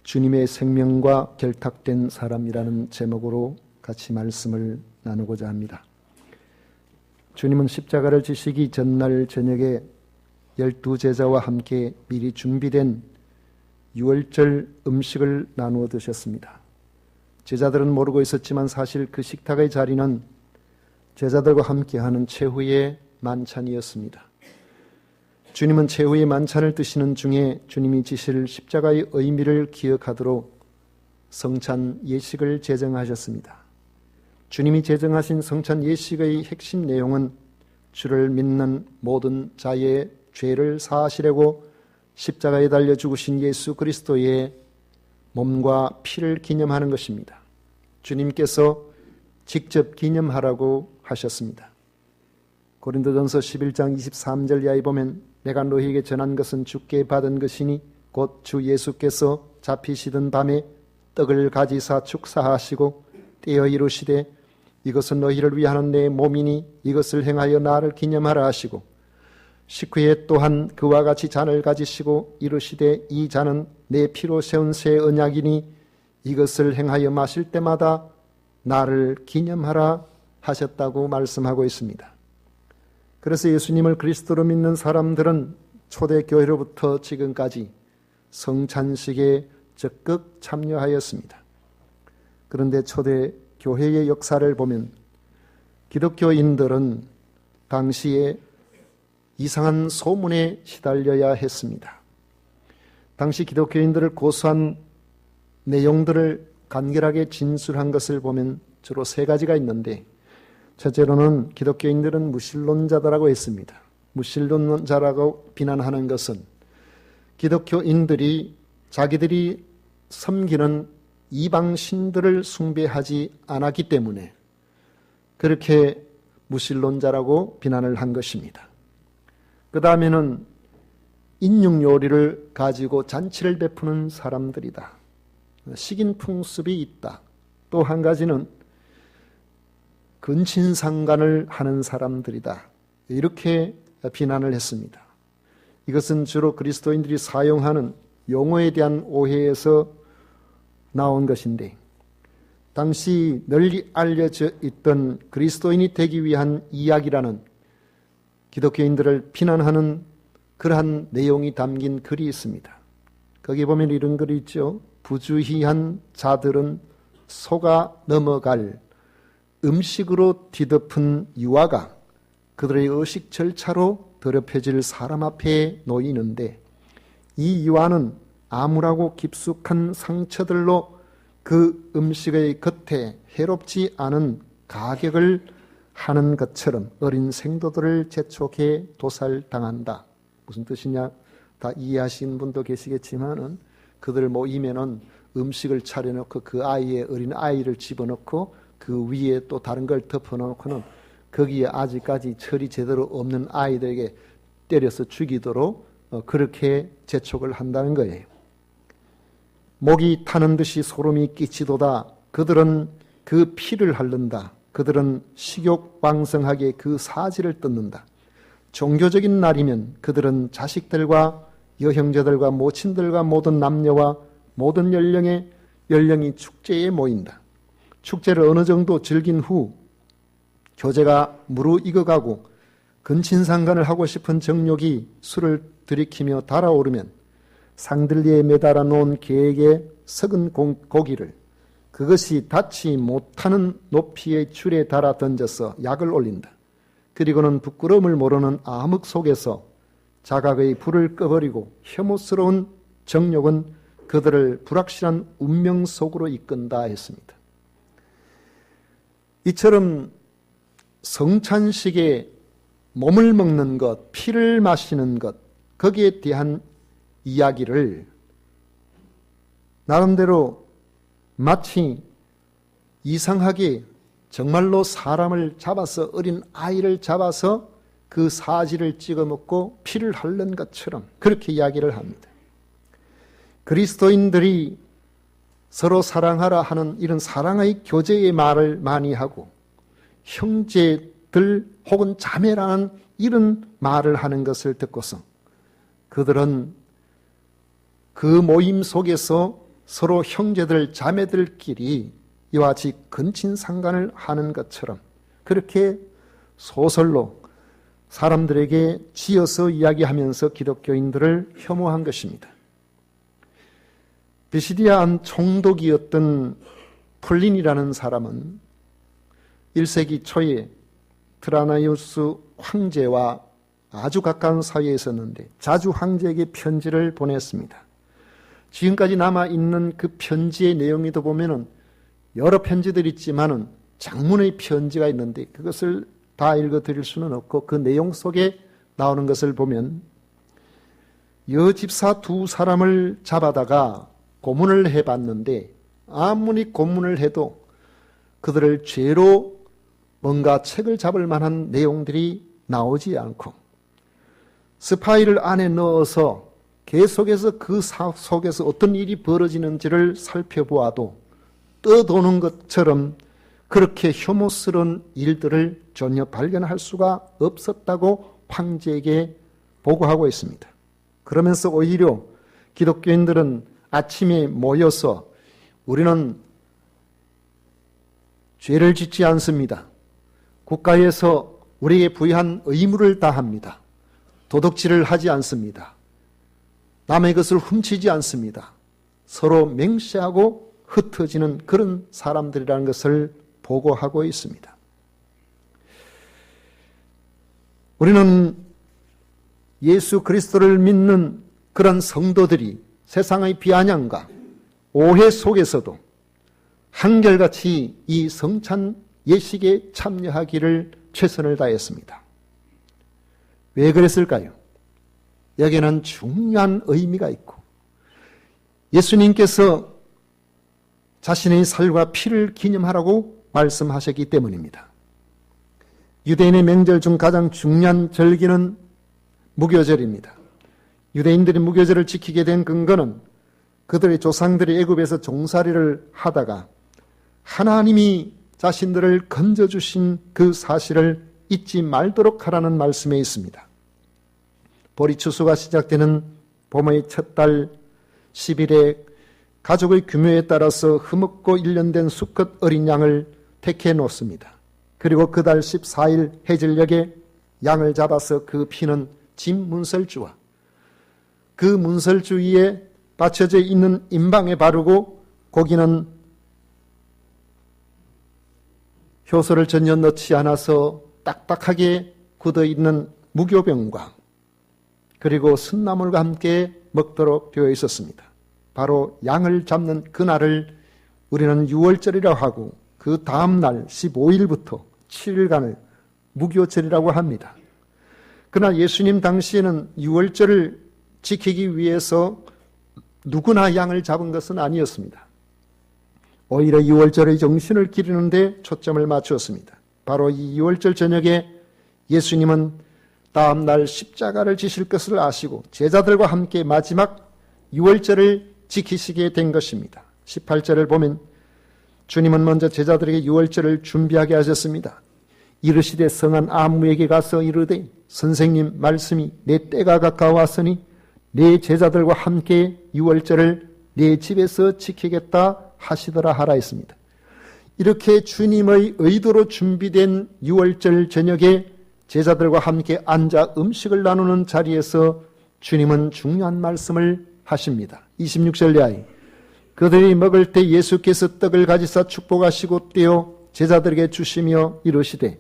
주님의 생명과 결탁된 사람이라는 제목으로 같이 말씀을 나누고자 합니다. 주님은 십자가를 지시기 전날 저녁에 12제자와 함께 미리 준비된 유월절 음식을 나누어 드셨습니다. 제자들은 모르고 있었지만 사실 그 식탁의 자리는 제자들과 함께하는 최후의 만찬이었습니다. 주님은 최후의 만찬을 드시는 중에 주님이 지실 십자가의 의미를 기억하도록 성찬 예식을 제정하셨습니다. 주님이 제정하신 성찬 예식의 핵심 내용은 주를 믿는 모든 자의 죄를 사하시려고 십자가에 달려 죽으신 예수 그리스도의 몸과 피를 기념하는 것입니다. 주님께서 직접 기념하라고 하셨습니다. 고린도전서 11장 23절 이하에 보면 내가 너희에게 전한 것은 주께 받은 것이니 곧 주 예수께서 잡히시던 밤에 떡을 가지사 축사하시고 떼어 이루시되 이것은 너희를 위하는 내 몸이니 이것을 행하여 나를 기념하라 하시고 식후에 또한 그와 같이 잔을 가지시고 이루시되 이 잔은 내 피로 세운 새 언약이니 이것을 행하여 마실 때마다 나를 기념하라 하셨다고 말씀하고 있습니다. 그래서 예수님을 그리스도로 믿는 사람들은 초대교회로부터 지금까지 성찬식에 적극 참여하였습니다. 그런데 초대교회의 역사를 보면 기독교인들은 당시에 이상한 소문에 시달려야 했습니다. 당시 기독교인들을 고소한 내용들을 간결하게 진술한 것을 보면 주로 세 가지가 있는데, 첫째로는 기독교인들은 무신론자다라고 했습니다. 무신론자라고 비난하는 것은 기독교인들이 자기들이 섬기는 이방 신들을 숭배하지 않았기 때문에 그렇게 무신론자라고 비난을 한 것입니다. 그 다음에는 인육요리를 가지고 잔치를 베푸는 사람들이다. 식인풍습이 있다. 또 한 가지는 근친상간을 하는 사람들이다. 이렇게 비난을 했습니다. 이것은 주로 그리스도인들이 사용하는 용어에 대한 오해에서 나온 것인데, 당시 널리 알려져 있던 그리스도인이 되기 위한 이야기라는 기독교인들을 비난하는 그러한 내용이 담긴 글이 있습니다. 거기 보면 이런 글이 있죠. 부주의한 자들은 속아 넘어갈 음식으로 뒤덮은 유아가 그들의 의식 절차로 더럽혀질 사람 앞에 놓이는데 이 유아는 암울하고 깊숙한 상처들로 그 음식의 겉에 해롭지 않은 가격을 하는 것처럼 어린 생도들을 재촉해 도살당한다. 무슨 뜻이냐? 다 이해하시는 분도 계시겠지만은 그들 모이면은 음식을 차려놓고 그 아이의 어린 아이를 집어넣고 그 위에 또 다른 걸 덮어놓고는 거기에 아직까지 철이 제대로 없는 아이들에게 때려서 죽이도록 그렇게 재촉을 한다는 거예요. 목이 타는 듯이 소름이 끼치도다. 그들은 그 피를 핥는다. 그들은 식욕 왕성하게 그 사지를 뜯는다. 종교적인 날이면 그들은 자식들과 여형제들과 모친들과 모든 남녀와 모든 연령이 축제에 모인다. 축제를 어느 정도 즐긴 후 교제가 무르익어가고 근친상간을 하고 싶은 정욕이 술을 들이키며 달아오르면 상들리에 매달아 놓은 개에게 썩은 고기를 그것이 닿지 못하는 높이의 줄에 달아 던져서 약을 올린다. 그리고는 부끄러움을 모르는 암흑 속에서 자각의 불을 꺼버리고 혐오스러운 정욕은 그들을 불확실한 운명 속으로 이끈다 했습니다. 이처럼 성찬식에 몸을 먹는 것, 피를 마시는 것, 거기에 대한 이야기를 나름대로 마치 이상하게 정말로 사람을 잡아서 어린 아이를 잡아서 그 사지를 찍어 먹고 피를 핥는 것처럼 그렇게 이야기를 합니다. 그리스도인들이 서로 사랑하라 하는 이런 사랑의 교제의 말을 많이 하고 형제들 혹은 자매라는 이런 말을 하는 것을 듣고서 그들은 그 모임 속에서 서로 형제들 자매들끼리 이와 같이 근친상간을 하는 것처럼 그렇게 소설로 사람들에게 지어서 이야기하면서 기독교인들을 혐오한 것입니다. 비시디아한 총독이었던 플린이라는 사람은 1세기 초에 트라나이우스 황제와 아주 가까운 사이에 있었는데 자주 황제에게 편지를 보냈습니다. 지금까지 남아있는 그 편지의 내용에도 보면은 여러 편지들이 있지만은 장문의 편지가 있는데 그것을 다 읽어드릴 수는 없고 그 내용 속에 나오는 것을 보면 여집사 두 사람을 잡아다가 고문을 해봤는데 아무리 고문을 해도 그들을 죄로 뭔가 책을 잡을 만한 내용들이 나오지 않고 스파이를 안에 넣어서 계속해서 그 속에서 어떤 일이 벌어지는지를 살펴보아도 떠도는 것처럼 그렇게 혐오스러운 일들을 전혀 발견할 수가 없었다고 황제에게 보고하고 있습니다. 그러면서 오히려 기독교인들은 아침에 모여서 우리는 죄를 짓지 않습니다. 국가에서 우리에게 부여한 의무를 다합니다. 도덕질을 하지 않습니다. 남의 것을 훔치지 않습니다. 서로 맹세하고 흩어지는 그런 사람들이라는 것을 보고하고 있습니다. 우리는 예수 그리스도를 믿는 그런 성도들이 세상의 비아냥과 오해 속에서도 한결같이 이 성찬 예식에 참여하기를 최선을 다했습니다. 왜 그랬을까요? 여기에는 중요한 의미가 있고 예수님께서 자신의 살과 피를 기념하라고 말씀하셨기 때문입니다. 유대인의 명절 중 가장 중요한 절기는 무교절입니다. 유대인들이 무교절을 지키게 된 근거는 그들의 조상들이 애굽에서 종살이를 하다가 하나님이 자신들을 건져주신 그 사실을 잊지 말도록 하라는 말씀에 있습니다. 보리 추수가 시작되는 봄의 첫 달 10일에 가족의 규모에 따라서 흠없고 1년 된 수컷 어린 양을 택해 놓습니다. 그리고 그 달 14일 해질녘에 양을 잡아서 그 피는 집 문설주와 그 문설주 위에 받쳐져 있는 임방에 바르고 고기는 효소를 전혀 넣지 않아서 딱딱하게 굳어있는 무교병과 그리고 순나물과 함께 먹도록 되어 있었습니다. 바로 양을 잡는 그날을 우리는 유월절이라고 하고 그 다음 날 15일부터 7일간을 무교절이라고 합니다. 그러나 예수님 당시에는 유월절을 지키기 위해서 누구나 양을 잡은 것은 아니었습니다. 오히려 유월절의 정신을 기리는 데 초점을 맞추었습니다. 바로 이 유월절 저녁에 예수님은 다음 날 십자가를 지실 것을 아시고 제자들과 함께 마지막 유월절을 지키시게 된 것입니다. 18절을 보면 주님은 먼저 제자들에게 유월절을 준비하게 하셨습니다. 이르시되 성한 아무에게 가서 이르되 선생님 말씀이 내 때가 가까웠으니 내 제자들과 함께 유월절을 내 집에서 지키겠다 하시더라 하라 했습니다. 이렇게 주님의 의도로 준비된 유월절 저녁에 제자들과 함께 앉아 음식을 나누는 자리에서 주님은 중요한 말씀을 하십니다. 26절 이하에 그들이 먹을 때 예수께서 떡을 가지사 축복하시고 떼어 제자들에게 주시며 이르시되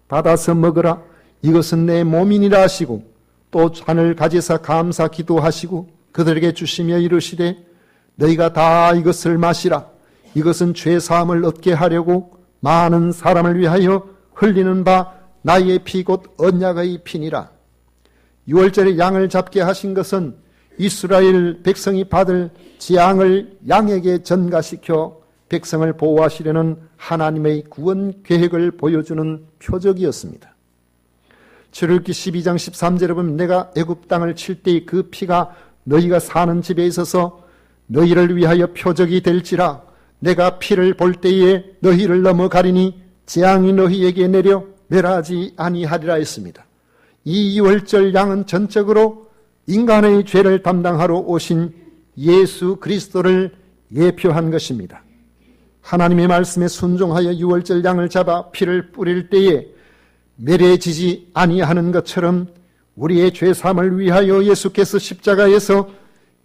받아서 먹으라 이것은 내 몸이니라 하시고 또 잔을 가지사 감사 기도하시고 그들에게 주시며 이르시되 너희가 다 이것을 마시라 이것은 죄 사함을 얻게 하려고 많은 사람을 위하여 흘리는 바 나의 피 곧 언약의 피니라. 유월절에 양을 잡게 하신 것은 이스라엘 백성이 받을 재앙을 양에게 전가시켜 백성을 보호하시려는 하나님의 구원 계획을 보여주는 표적이었습니다. 출애굽기 12장 13절에 보면 내가 애굽 땅을 칠 때의 그 피가 너희가 사는 집에 있어서 너희를 위하여 표적이 될지라 내가 피를 볼 때에 너희를 넘어가리니 재앙이 너희에게 내려 멸하지 아니하리라 했습니다. 이 유월절 양은 전적으로 인간의 죄를 담당하러 오신 예수 그리스도를 예표한 것입니다. 하나님의 말씀에 순종하여 유월절 양을 잡아 피를 뿌릴 때에 매례지지 아니하는 것처럼 우리의 죄사함을 위하여 예수께서 십자가에서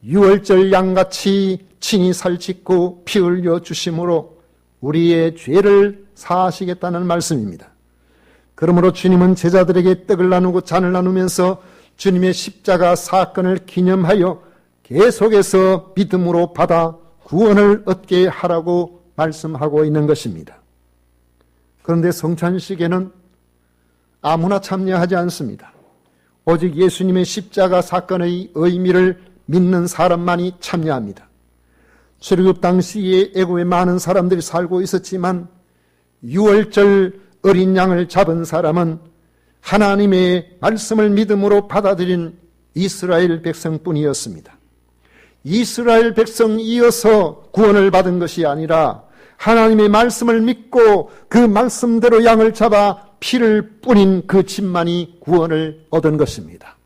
유월절 양같이 친히 살짓고 피 흘려 주심으로 우리의 죄를 사하시겠다는 말씀입니다. 그러므로 주님은 제자들에게 떡을 나누고 잔을 나누면서 주님의 십자가 사건을 기념하여 계속해서 믿음으로 받아 구원을 얻게 하라고 말씀하고 있는 것입니다. 그런데 성찬식에는 아무나 참여하지 않습니다. 오직 예수님의 십자가 사건의 의미를 믿는 사람만이 참여합니다. 출애굽 당시에 애굽에 많은 사람들이 살고 있었지만 유월절 어린 양을 잡은 사람은 하나님의 말씀을 믿음으로 받아들인 이스라엘 백성뿐이었습니다. 이스라엘 백성이어서 구원을 받은 것이 아니라 하나님의 말씀을 믿고 그 말씀대로 양을 잡아 피를 뿌린 그 집만이 구원을 얻은 것입니다.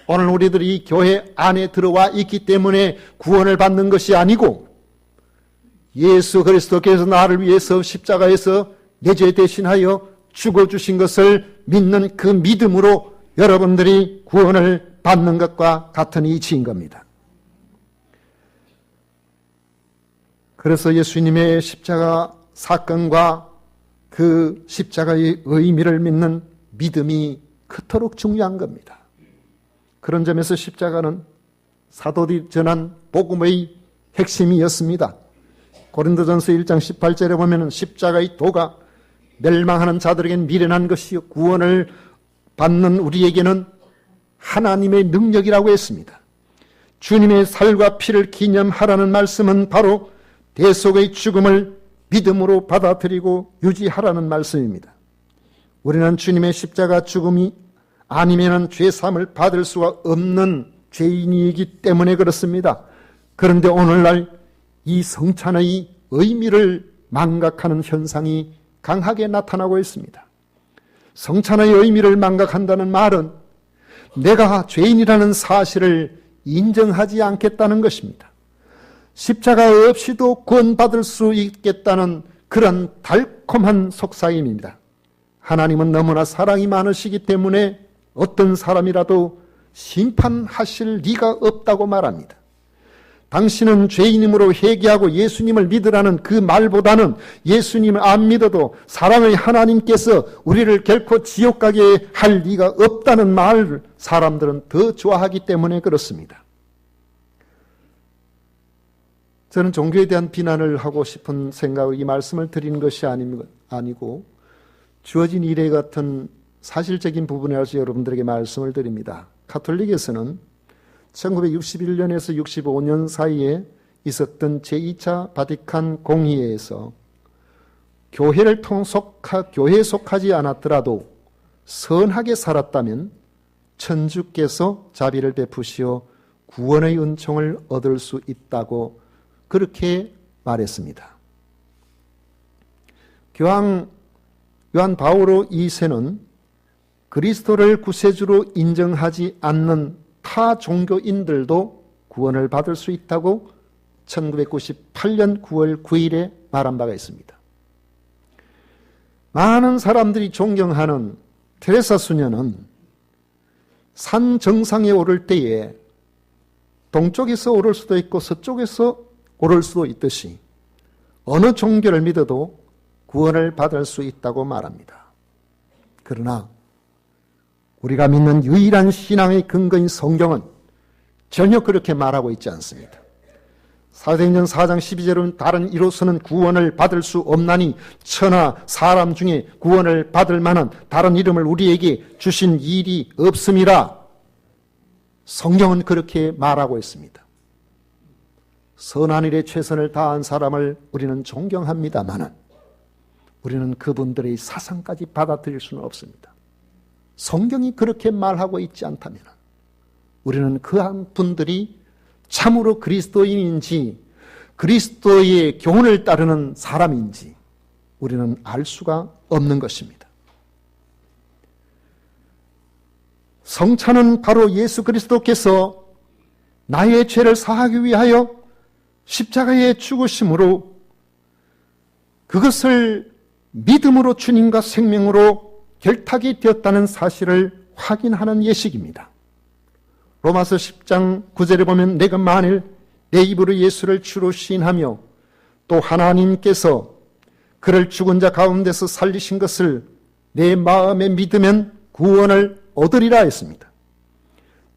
오늘 우리들이 교회 안에 들어와 있기 때문에 구원을 받는 것이 아니고 예수 그리스도께서 나를 위해서 십자가에서 내 죄 대신하여 죽어주신 것을 믿는 그 믿음으로 여러분들이 구원을 받는 것과 같은 이치인 겁니다. 그래서 예수님의 십자가 사건과 그 십자가의 의미를 믿는 믿음이 그토록 중요한 겁니다. 그런 점에서 십자가는 사도들이 전한 복음의 핵심이었습니다. 고린도전서 1장 18절에 보면 십자가의 도가 멸망하는 자들에게는 미련한 것이요 구원을 받는 우리에게는 하나님의 능력이라고 했습니다. 주님의 살과 피를 기념하라는 말씀은 바로 대속의 죽음을 믿음으로 받아들이고 유지하라는 말씀입니다. 우리는 주님의 십자가 죽음이 아니면 죄사함을 받을 수가 없는 죄인이기 때문에 그렇습니다. 그런데 오늘날 이 성찬의 의미를 망각하는 현상이 강하게 나타나고 있습니다. 성찬의 의미를 망각한다는 말은 내가 죄인이라는 사실을 인정하지 않겠다는 것입니다. 십자가 없이도 구원받을 수 있겠다는 그런 달콤한 속삭임입니다. 하나님은 너무나 사랑이 많으시기 때문에 어떤 사람이라도 심판하실 리가 없다고 말합니다. 당신은 죄인임으로 회개하고 예수님을 믿으라는 그 말보다는 예수님을 안 믿어도 사랑의 하나님께서 우리를 결코 지옥 가게 할 리가 없다는 말을 사람들은 더 좋아하기 때문에 그렇습니다. 저는 종교에 대한 비난을 하고 싶은 생각으로 이 말씀을 드리는 것이 아니고 주어진 일에 같은 사실적인 부분이라서 여러분들에게 말씀을 드립니다. 가톨릭에서는 1961년에서 65년 사이에 있었던 제2차 바티칸 공의회에서 교회에 속하지 않았더라도 선하게 살았다면 천주께서 자비를 베푸시어 구원의 은총을 얻을 수 있다고 그렇게 말했습니다. 교황 요한 바오로 2세는 그리스도를 구세주로 인정하지 않는 타 종교인들도 구원을 받을 수 있다고 1998년 9월 9일에 말한 바가 있습니다. 많은 사람들이 존경하는 테레사 수녀는 산 정상에 오를 때에 동쪽에서 오를 수도 있고 서쪽에서 오를 수도 있듯이 어느 종교를 믿어도 구원을 받을 수 있다고 말합니다. 그러나 우리가 믿는 유일한 신앙의 근거인 성경은 전혀 그렇게 말하고 있지 않습니다. 사도행전 4장 12절은 다른 이로서는 구원을 받을 수 없나니 천하 사람 중에 구원을 받을 만한 다른 이름을 우리에게 주신 일이 없음이라. 성경은 그렇게 말하고 있습니다. 선한 일에 최선을 다한 사람을 우리는 존경합니다마는 우리는 그분들의 사상까지 받아들일 수는 없습니다. 성경이 그렇게 말하고 있지 않다면 우리는 그한 분들이 참으로 그리스도인인지 그리스도의 교훈을 따르는 사람인지 우리는 알 수가 없는 것입니다. 성찬은 바로 예수 그리스도께서 나의 죄를 사하기 위하여 십자가의 죽으심으로 그것을 믿음으로 주님과 생명으로 결탁이 되었다는 사실을 확인하는 예식입니다. 로마서 10장 9절에 보면 내가 만일 내 입으로 예수를 주로 시인하며 또 하나님께서 그를 죽은 자 가운데서 살리신 것을 내 마음에 믿으면 구원을 얻으리라 했습니다.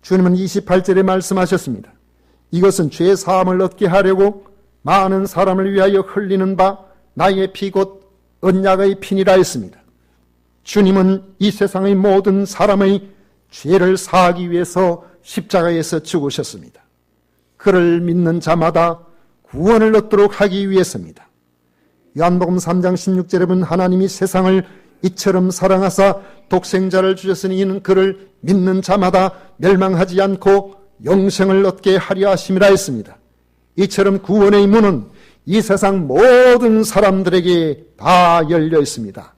주님은 28절에 말씀하셨습니다. 이것은 죄 사함을 얻게 하려고 많은 사람을 위하여 흘리는 바 나의 피 곧 언약의 피니라 했습니다. 주님은 이 세상의 모든 사람의 죄를 사하기 위해서 십자가에서 죽으셨습니다. 그를 믿는 자마다 구원을 얻도록 하기 위해서입니다. 요한복음 3장 16절에 보면 하나님이 세상을 이처럼 사랑하사 독생자를 주셨으니 이는 그를 믿는 자마다 멸망하지 않고 영생을 얻게 하려 하심이라 했습니다. 이처럼 구원의 문은 이 세상 모든 사람들에게 다 열려 있습니다.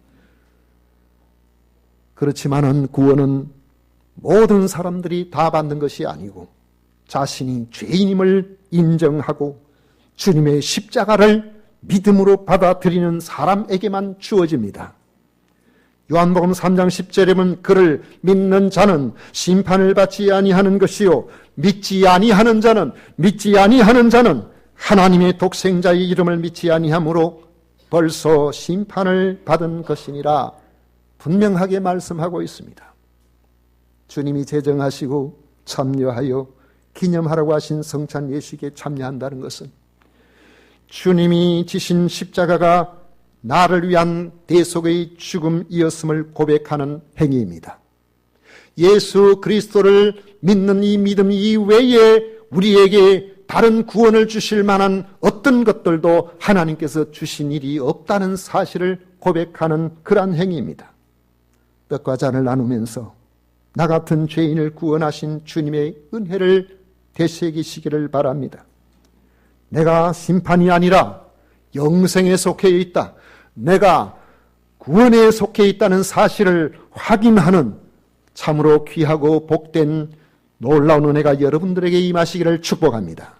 그렇지만은 구원은 모든 사람들이 다 받는 것이 아니고 자신이 죄인임을 인정하고 주님의 십자가를 믿음으로 받아들이는 사람에게만 주어집니다. 요한복음 3장 10절에 보면 그를 믿는 자는 심판을 받지 아니하는 것이요 믿지 아니하는 자는 하나님의 독생자의 이름을 믿지 아니하므로 벌써 심판을 받은 것이니라 분명하게 말씀하고 있습니다. 주님이 제정하시고 참여하여 기념하라고 하신 성찬 예식에 참여한다는 것은 주님이 지신 십자가가 나를 위한 대속의 죽음이었음을 고백하는 행위입니다. 예수 그리스도를 믿는 이 믿음 이외에 우리에게 다른 구원을 주실 만한 어떤 것들도 하나님께서 주신 일이 없다는 사실을 고백하는 그러한 행위입니다. 떡과 잔을 나누면서 나 같은 죄인을 구원하신 주님의 은혜를 되새기시기를 바랍니다. 내가 심판이 아니라 영생에 속해 있다. 내가 구원에 속해 있다는 사실을 확인하는 참으로 귀하고 복된 놀라운 은혜가 여러분들에게 임하시기를 축복합니다.